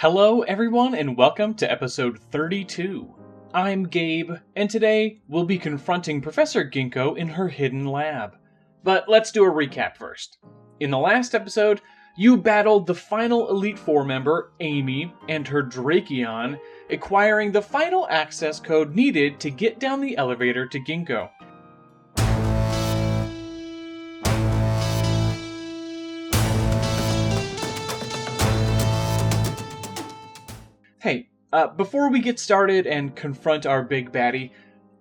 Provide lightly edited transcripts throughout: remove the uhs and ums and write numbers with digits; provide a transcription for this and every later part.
Hello everyone and welcome to episode 32. I'm Gabe, and today we'll be confronting Professor Ginkgo in her hidden lab. But let's do a recap first. In the last episode, you battled the final Elite Four member, Amy, and her Drakeon, acquiring the final access code needed to get down the elevator to Ginkgo. Hey, before we get started and confront our big baddie,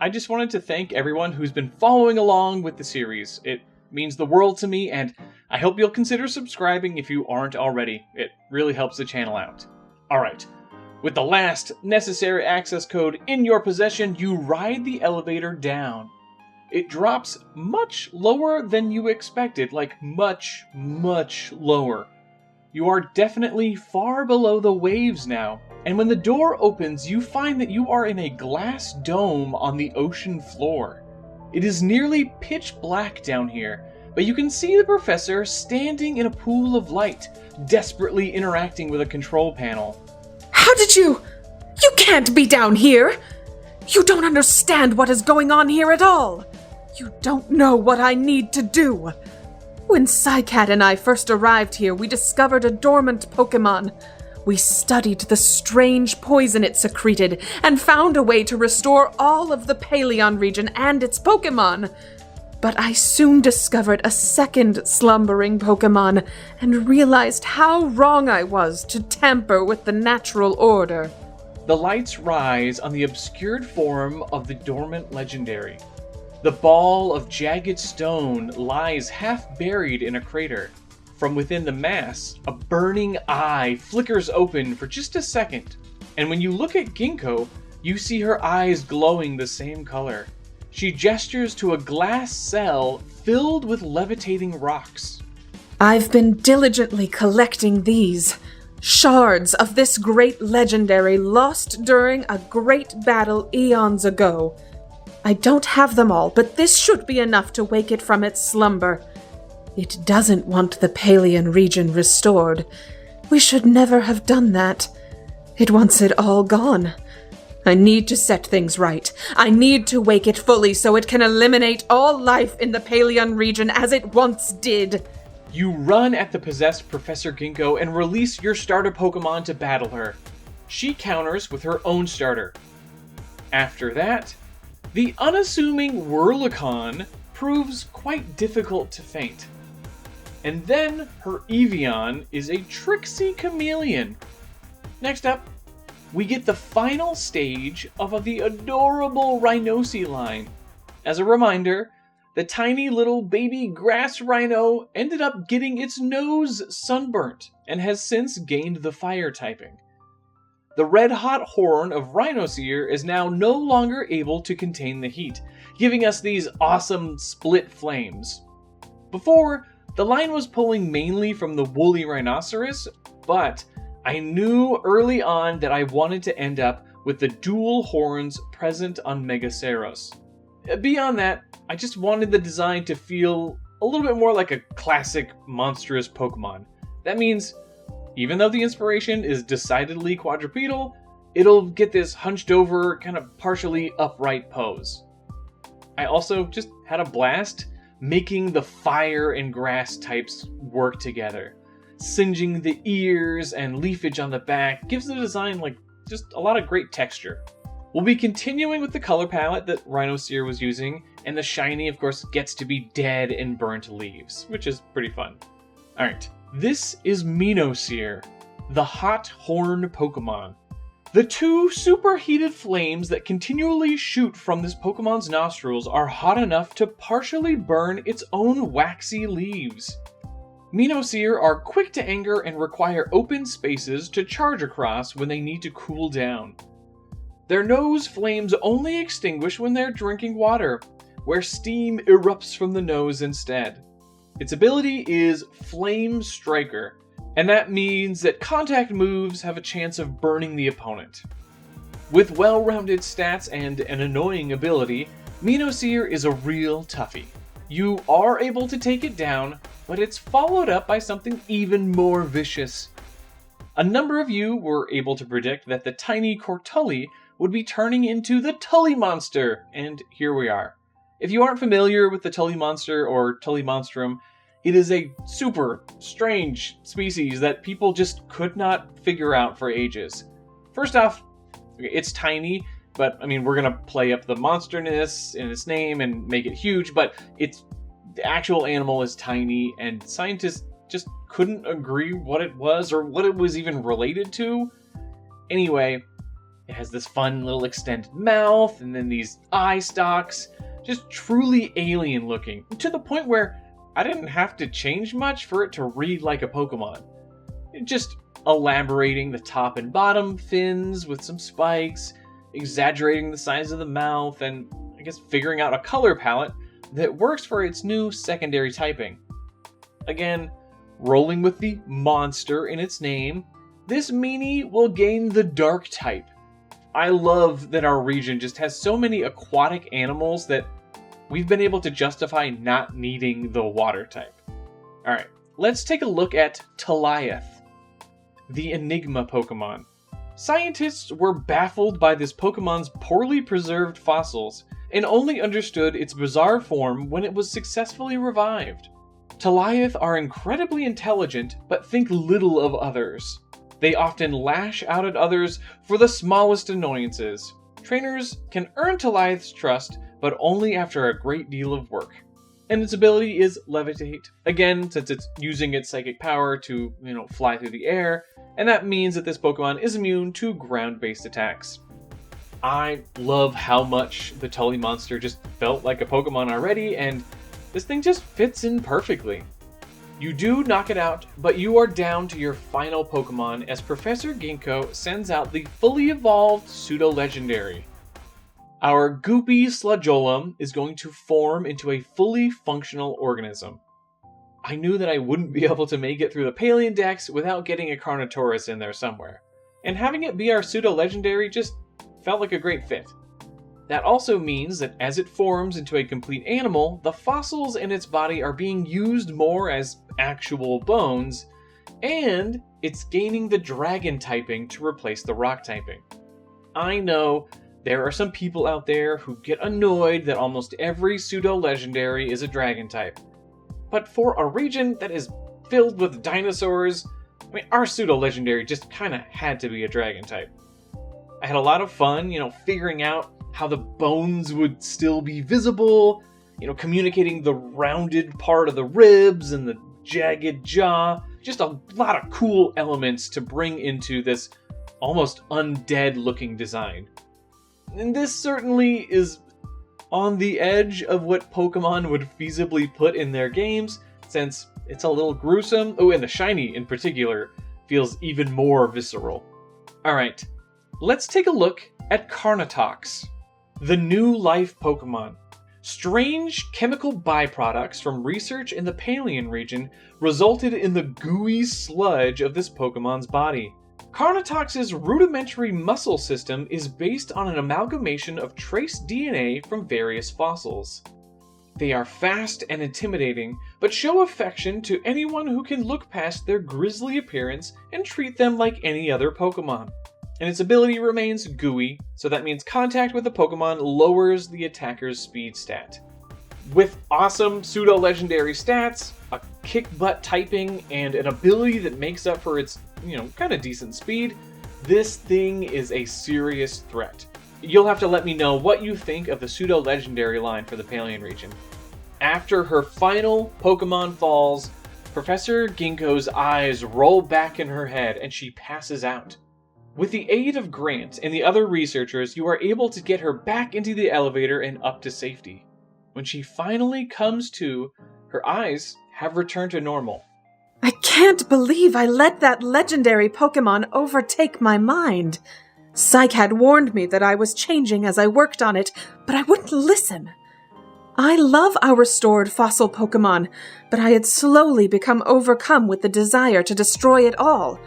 I just wanted to thank everyone who's been following along with the series. It means the world to me, and I hope you'll consider subscribing if you aren't already. It really helps the channel out. Alright, with the last necessary access code in your possession, you ride the elevator down. It drops much lower than you expected, like much, much lower. You are definitely far below the waves now. And when the door opens, you find that you are in a glass dome on the ocean floor. It is nearly pitch black down here, but you can see the professor standing in a pool of light, desperately interacting with a control panel. How did you? You can't be down here! You don't understand what is going on here at all! You don't know what I need to do! When Psycat and I first arrived here, we discovered a dormant Pokémon. We studied the strange poison it secreted and found a way to restore all of the Paleon region and its Pokémon. But I soon discovered a second slumbering Pokémon and realized how wrong I was to tamper with the natural order. The lights rise on the obscured form of the dormant legendary. The ball of jagged stone lies half buried in a crater. From within the mass, a burning eye flickers open for just a second, and when you look at Ginkgo, you see her eyes glowing the same color. She gestures to a glass cell filled with levitating rocks. I've been diligently collecting these shards of this great legendary lost during a great battle eons ago. I don't have them all, but this should be enough to wake it from its slumber. It doesn't want the Paleon region restored. We should never have done that. It wants it all gone. I need to set things right. I need to wake it fully so it can eliminate all life in the Paleon region as it once did. You run at the possessed Professor Ginkgo and release your starter Pokemon to battle her. She counters with her own starter. After that, the unassuming Whirlicon proves quite difficult to feint. And then her Evian is a tricksy chameleon. Next up, we get the final stage of the adorable Rhinoceros line. As a reminder, the tiny little baby grass rhino ended up getting its nose sunburnt and has since gained the fire typing. The red-hot horn of Rhinoceros is now no longer able to contain the heat, giving us these awesome split flames. Before, the line was pulling mainly from the woolly rhinoceros, but I knew early on that I wanted to end up with the dual horns present on Megaceros. Beyond that, I just wanted the design to feel a little bit more like a classic monstrous Pokemon. That means, even though the inspiration is decidedly quadrupedal, it'll get this hunched over, kind of partially upright pose. I also just had a blast making the fire and grass types work together. Singeing the ears and leafage on the back gives the design just a lot of great texture. We'll be continuing with the color palette that Rhinoceros was using, and the shiny, of course, gets to be dead and burnt leaves, which is pretty fun. Alright, this is Minoseer, the hot horn Pokemon. The two superheated flames that continually shoot from this Pokemon's nostrils are hot enough to partially burn its own waxy leaves. Minoseer are quick to anger and require open spaces to charge across when they need to cool down. Their nose flames only extinguish when they're drinking water, where steam erupts from the nose instead. Its ability is Flame Striker, and that means that contact moves have a chance of burning the opponent. With well-rounded stats and an annoying ability, Minoseer is a real toughie. You are able to take it down, but it's followed up by something even more vicious. A number of you were able to predict that the tiny Cortulli would be turning into the Tully monster, and here we are. If you aren't familiar with the Tully monster or Tully monstrum, it is a super strange species that people just could not figure out for ages. First off, it's tiny, but I mean, we're gonna play up the monsterness in its name and make it huge, but the actual animal is tiny, and scientists just couldn't agree what it was or what it was even related to. Anyway, it has this fun little extended mouth and then these eye stalks, just truly alien looking, to the point where I didn't have to change much for it to read like a Pokemon. Just elaborating the top and bottom fins with some spikes, exaggerating the size of the mouth, and I guess figuring out a color palette that works for its new secondary typing. Again, rolling with the monster in its name, this meanie will gain the dark type. I love that our region just has so many aquatic animals that we've been able to justify not needing the water type. Alright, let's take a look at Taliath, the Enigma Pokemon. Scientists were baffled by this Pokemon's poorly preserved fossils and only understood its bizarre form when it was successfully revived. Taliath are incredibly intelligent, but think little of others. They often lash out at others for the smallest annoyances. Trainers can earn Taliath's trust, but only after a great deal of work. And its ability is Levitate, again, since it's using its psychic power to, fly through the air, and that means that this Pokemon is immune to ground-based attacks. I love how much the Tully monster just felt like a Pokemon already, and this thing just fits in perfectly. You do knock it out, but you are down to your final Pokemon as Professor Ginkgo sends out the fully evolved pseudo-legendary. Our goopy Sludgolum is going to form into a fully functional organism. I knew that I wouldn't be able to make it through the Paleon Dex without getting a Carnotaurus in there somewhere, and having it be our pseudo-legendary just felt like a great fit. That also means that as it forms into a complete animal, the fossils in its body are being used more as actual bones, and it's gaining the dragon typing to replace the rock typing. I know there are some people out there who get annoyed that almost every pseudo-legendary is a dragon type, but for a region that is filled with dinosaurs, our pseudo-legendary just kinda had to be a dragon type. I had a lot of fun, figuring out how the bones would still be visible, communicating the rounded part of the ribs and the jagged jaw. Just a lot of cool elements to bring into this almost undead looking design. And this certainly is on the edge of what Pokemon would feasibly put in their games, since it's a little gruesome. Oh, and the shiny in particular feels even more visceral. Alright, let's take a look at Carnotax, the new life Pokemon. Strange chemical byproducts from research in the Paleon region resulted in the gooey sludge of this Pokemon's body. Carnotax's rudimentary muscle system is based on an amalgamation of trace DNA from various fossils. They are fast and intimidating, but show affection to anyone who can look past their grisly appearance and treat them like any other Pokemon. And its ability remains gooey, so that means contact with the Pokemon lowers the attacker's speed stat. With awesome pseudo-legendary stats, a kick-butt typing, and an ability that makes up for its, kind of decent speed, this thing is a serious threat. You'll have to let me know what you think of the pseudo-legendary line for the Paleon region. After her final Pokemon falls, Professor Ginkgo's eyes roll back in her head and she passes out. With the aid of Grant and the other researchers, you are able to get her back into the elevator and up to safety. When she finally comes to, her eyes have returned to normal. I can't believe I let that legendary Pokemon overtake my mind. Psych had warned me that I was changing as I worked on it, but I wouldn't listen. I love our restored fossil Pokemon, but I had slowly become overcome with the desire to destroy it all.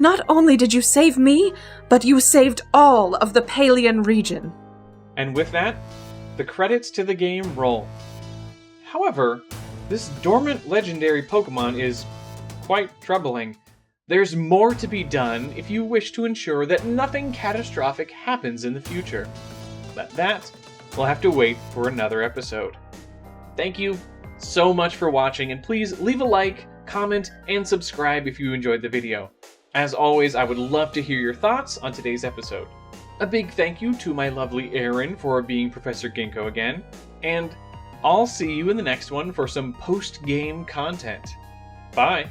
Not only did you save me, but you saved all of the Paleon region. And with that, the credits to the game roll. However, this dormant legendary Pokemon is quite troubling. There's more to be done if you wish to ensure that nothing catastrophic happens in the future. But that will have to wait for another episode. Thank you so much for watching, and please leave a like, comment, and subscribe if you enjoyed the video. As always, I would love to hear your thoughts on today's episode. A big thank you to my lovely Erin for being Professor Ginkgo again, and I'll see you in the next one for some post-game content. Bye!